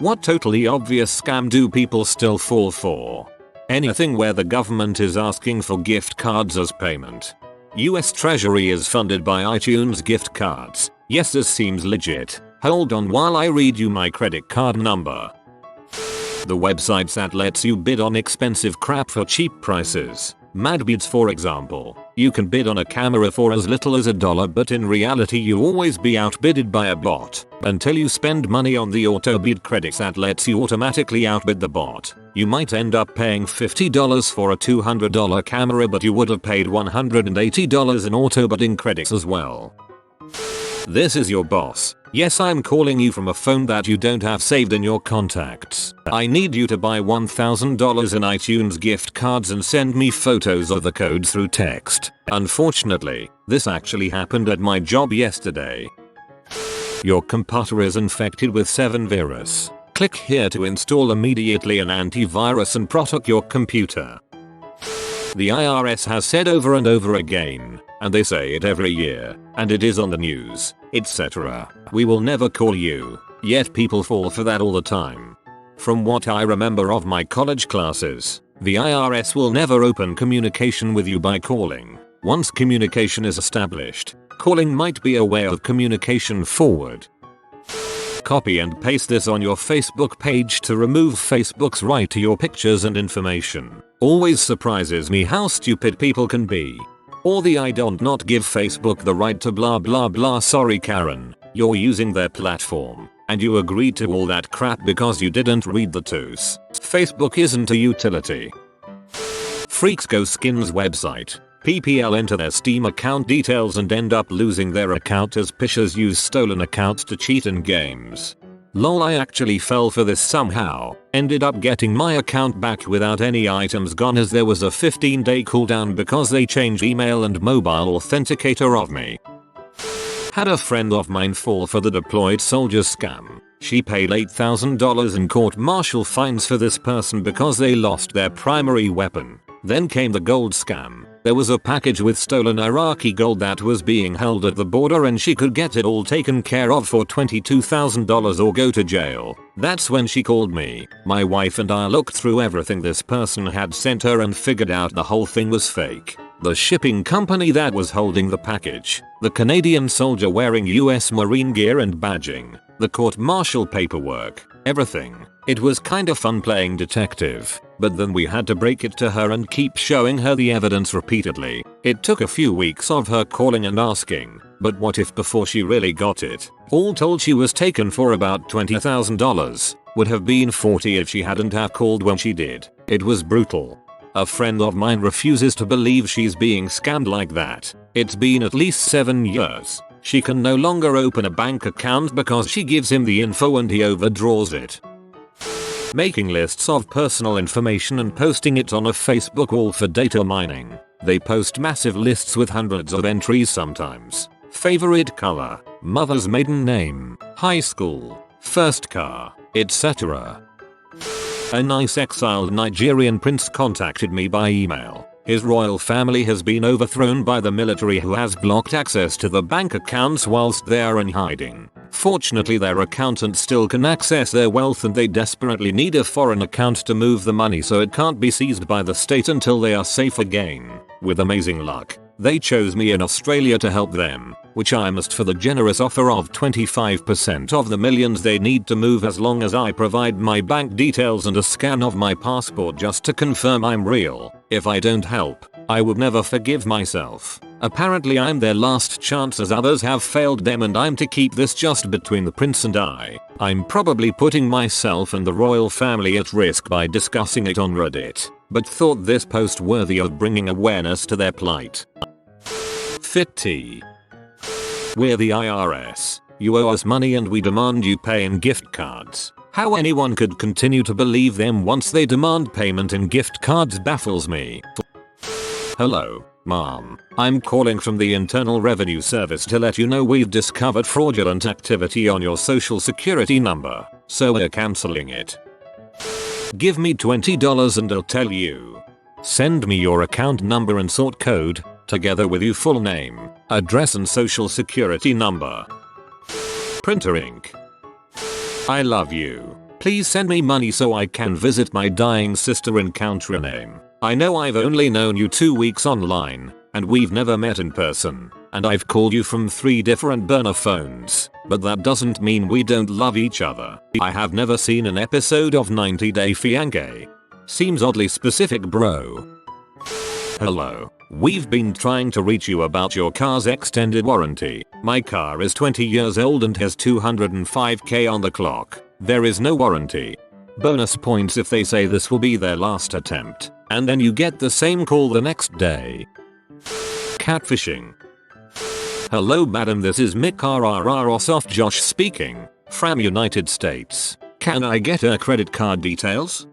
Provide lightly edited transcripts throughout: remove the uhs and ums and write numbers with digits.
What totally obvious scam do people still fall for? Anything where the government is asking for gift cards as payment. US Treasury is funded by iTunes gift cards. Yes, this seems legit. Hold on while I read you my credit card number. The websites that lets you bid on expensive crap for cheap prices. Madbids, for example. You can bid on a camera for as little as $1, but in reality you always be outbidded by a bot until you spend money on the auto bid credits that lets you automatically outbid the bot. You might end up paying $50 for a $200 camera, but you would have paid $180 in auto bidding credits as well. This is your boss. Yes, I'm calling you from a phone that you don't have saved in your contacts. I need you to buy $1,000 in iTunes gift cards and send me photos of the code through text. Unfortunately, this actually happened at my job yesterday. Your computer is infected with 7 virus. Click here to install immediately an antivirus and protect your computer. The IRS has said over and over again, and they say it every year, and it is on the news, etc. We will never call you. Yet people fall for that all the time. From what I remember of my college classes, the IRS will never open communication with you by calling. Once communication is established, calling might be a way of communication forward. Copy and paste this on your Facebook page to remove Facebook's right to your pictures and information. Always surprises me how stupid people can be. Or the I don't not give Facebook the right to blah blah blah. Sorry Karen, you're using their platform, and you agreed to all that crap because you didn't read the terms. Facebook isn't a utility. Freaks go Skins website. PPL enter their Steam account details and end up losing their account as pishers use stolen accounts to cheat in games. Lol, I actually fell for this somehow. Ended up getting my account back without any items gone, as there was a 15-day cooldown because they changed email and mobile authenticator of me. Had a friend of mine fall for the deployed soldier scam. She paid $8,000 in court-martial fines for this person because they lost their primary weapon. Then came the gold scam. There was a package with stolen Iraqi gold that was being held at the border, and she could get it all taken care of for $22,000 or go to jail. That's when she called me. My wife and I looked through everything this person had sent her and figured out the whole thing was fake. The shipping company that was holding the package, the Canadian soldier wearing US Marine gear and badging, the court-martial paperwork, everything. It was kinda fun playing detective, but then we had to break it to her and keep showing her the evidence repeatedly. It took a few weeks of her calling and asking, but what if before she really got it? All told she was taken for about $20,000. Would have been $40 if she hadn't have called when she did. It was brutal. A friend of mine refuses to believe she's being scammed like that. It's been at least 7 years. She can no longer open a bank account because she gives him the info and he overdraws it. Making lists of personal information and posting it on a Facebook wall for data mining. They post massive lists with hundreds of entries sometimes. Favorite color, mother's maiden name, high school, first car, etc. A nice exiled Nigerian prince contacted me by email. His royal family has been overthrown by the military, who has blocked access to the bank accounts whilst they are in hiding. Fortunately, their accountant still can access their wealth, and they desperately need a foreign account to move the money so it can't be seized by the state until they are safe again. With amazing luck, they chose me in Australia to help them, which I must for the generous offer of 25% of the millions they need to move, as long as I provide my bank details and a scan of my passport just to confirm I'm real. If I don't help, I would never forgive myself. Apparently I'm their last chance, as others have failed them, and I'm to keep this just between the prince and I. I'm probably putting myself and the royal family at risk by discussing it on Reddit, but thought this post worthy of bringing awareness to their plight. Fit tea. We're the IRS. You owe us money and we demand you pay in gift cards. How anyone could continue to believe them once they demand payment in gift cards baffles me. Hello, Mom. I'm calling from the Internal Revenue Service to let you know we've discovered fraudulent activity on your social security number, so we're canceling it. Give me $20 and I'll tell you. Send me your account number and sort code, together with your full name, address and social security number. Printer ink. I love you. Please send me money so I can visit my dying sister in country name. I know I've only known you 2 weeks online, and we've never met in person, and I've called you from 3 different burner phones, but that doesn't mean we don't love each other. I have never seen an episode of 90 Day Fiancé. Seems oddly specific, bro. Hello. We've been trying to reach you about your car's extended warranty. My car is 20 years old and has 205k on the clock. There is no warranty. Bonus points if they say this will be their last attempt, and then you get the same call the next day. Catfishing. Hello madam, this is Mick RRR Josh speaking, from United States. Can I get her credit card details?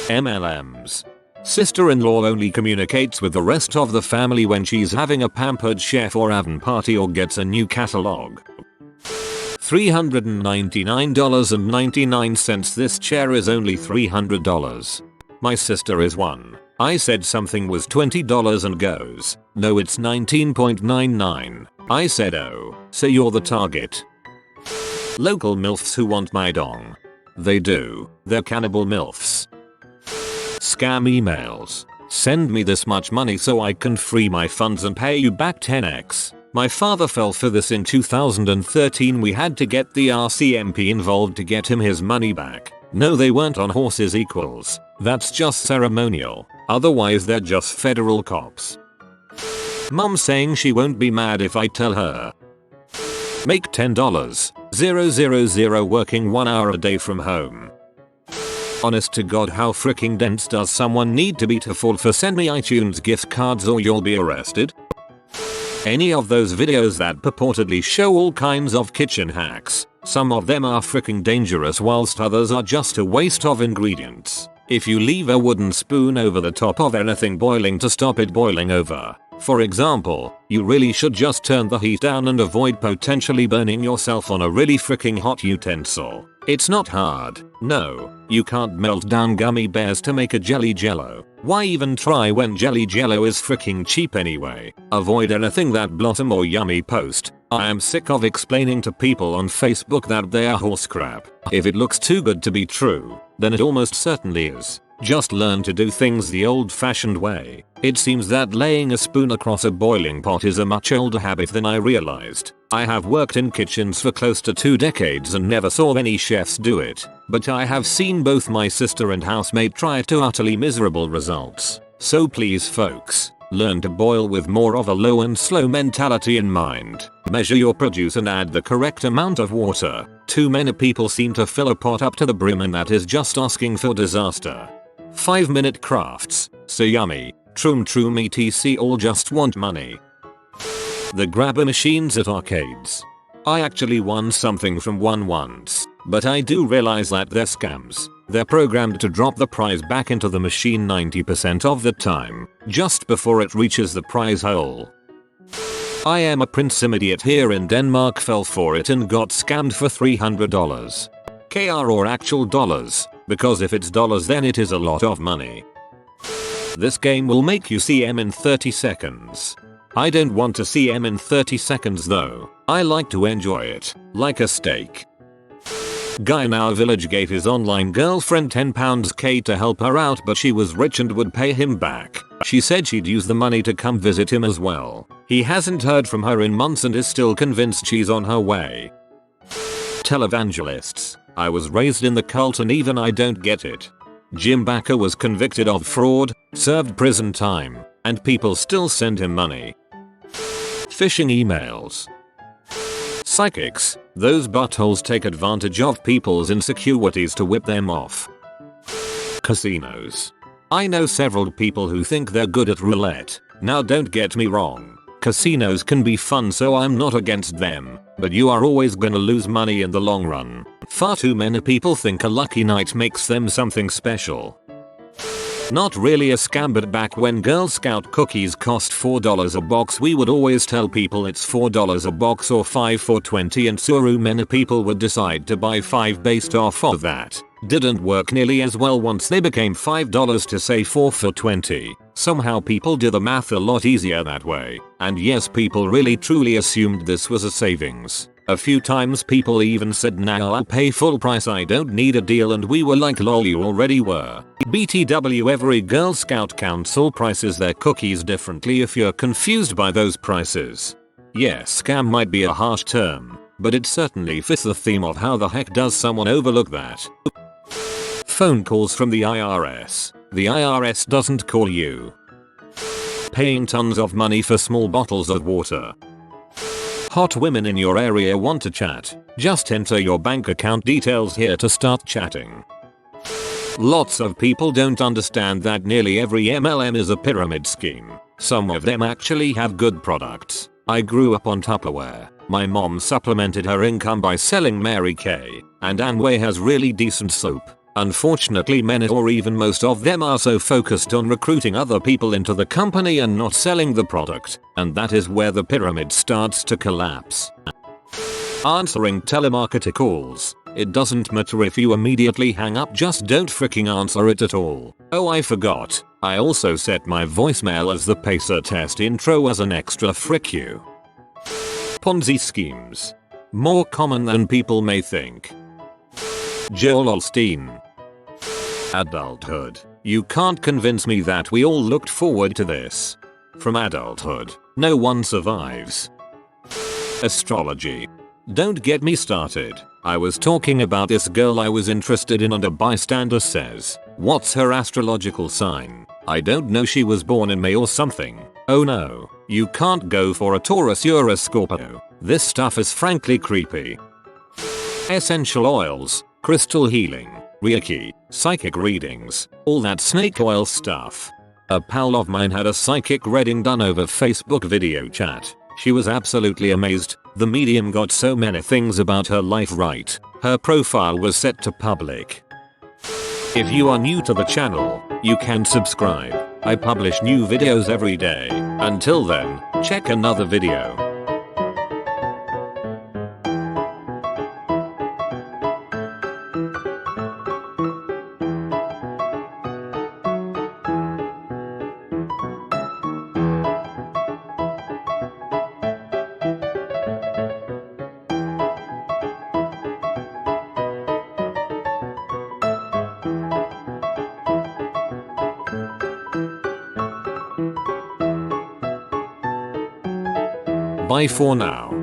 MLMs. Sister-in-law only communicates with the rest of the family when she's having a pampered chef or oven party or gets a new catalog. $399.99. This chair is only $300. My sister is one. I said something was $20 and goes, no it's 19.99. I said oh, so you're the target. Local MILFs who want my dong. They do, they're cannibal MILFs. Scam emails. Send me this much money so I can free my funds and pay you back 10x. My father fell for this in 2013. We had to get the RCMP involved to get him his money back. No, they weren't on horses equals. That's just ceremonial. Otherwise they're just federal cops. Mom saying she won't be mad if I tell her. Make $10,000 working 1 hour a day from home. Honest to God, how freaking dense does someone need to be to fall for send me iTunes gift cards or you'll be arrested? Any of those videos that purportedly show all kinds of kitchen hacks, some of them are freaking dangerous whilst others are just a waste of ingredients. If you leave a wooden spoon over the top of anything boiling to stop it boiling over, for example, you really should just turn the heat down and avoid potentially burning yourself on a really freaking hot utensil. It's not hard. No, you can't melt down gummy bears to make a jelly jello. Why even try when jelly jello is freaking cheap anyway? Avoid anything that blossom or yummy post. I am sick of explaining to people on Facebook that they are horse crap. If it looks too good to be true, then it almost certainly is. Just learn to do things the old-fashioned way. It seems that laying a spoon across a boiling pot is a much older habit than I realized. I have worked in kitchens for close to 2 decades and never saw any chefs do it, but I have seen both my sister and housemate try it to utterly miserable results. So please folks, learn to boil with more of a low and slow mentality in mind. Measure your produce and add the correct amount of water. Too many people seem to fill a pot up to the brim and that is just asking for disaster. 5-minute crafts, so yummy, troom etc. all just want money. The grabber machines at arcades. I actually won something from one once, but I do realize that they're scams. They're programmed to drop the prize back into the machine 90% of the time, just before it reaches the prize hole. I am a prince idiot here in Denmark, fell for it and got scammed for $300. KR or actual dollars, because if it's dollars then it is a lot of money. This game will make you see M in 30 seconds. I don't want to see M in 30 seconds though. I like to enjoy it, like a steak. Guy in our village gave his online girlfriend £10k to help her out, but she was rich and would pay him back. She said she'd use the money to come visit him as well. He hasn't heard from her in months and is still convinced she's on her way. Televangelists. I was raised in the cult and even I don't get it. Jim Bakker was convicted of fraud, served prison time, and people still send him money. Phishing emails. Psychics. Those buttholes take advantage of people's insecurities to whip them off. Casinos. I know several people who think they're good at roulette. Now don't get me wrong. Casinos can be fun, so I'm not against them, but you are always gonna lose money in the long run. Far too many people think a lucky night makes them something special. Not really a scam, but back when Girl Scout cookies cost $4 a box, we would always tell people it's $4 a box or 5 for 20, and so many people would decide to buy 5 based off of that. Didn't work nearly as well once they became $5 to say 4 for 20. Somehow people do the math a lot easier that way. And yes, people really truly assumed this was a savings. A few times people even said nah, I'll pay full price, I don't need a deal, and we were like lol, you already were. BTW, every Girl Scout council prices their cookies differently if you're confused by those prices. Yes, scam might be a harsh term, but it certainly fits the theme of how the heck does someone overlook that. Phone calls from the IRS. The IRS doesn't call you. Paying tons of money for small bottles of water. Hot women in your area want to chat. Just enter your bank account details here to start chatting. Lots of people don't understand that nearly every MLM is a pyramid scheme. Some of them actually have good products. I grew up on Tupperware. My mom supplemented her income by selling Mary Kay, and Amway has really decent soap. Unfortunately, many or even most of them are so focused on recruiting other people into the company and not selling the product, and that is where the pyramid starts to collapse. Answering telemarketer calls. It doesn't matter if you immediately hang up, just don't freaking answer it at all. Oh, I forgot. I also set my voicemail as the Pacer test intro as an extra, frick you. Ponzi schemes. More common than people may think. Joel Osteen. Adulthood. You can't convince me that we all looked forward to this. From adulthood, no one survives. Astrology. Don't get me started. I was talking about this girl I was interested in and a bystander says, "What's her astrological sign?" I don't know, she was born in May or something. Oh no, you can't go for a Taurus, you're a Scorpio. This stuff is frankly creepy. Essential oils, crystal healing, Reiki, psychic readings, all that snake oil stuff. A pal of mine had a psychic reading done over Facebook video chat. She was absolutely amazed. The medium got so many things about her life right. Her profile was set to public. If you are new to the channel, you can subscribe. I publish new videos every day. Until then, check another video. Bye for now.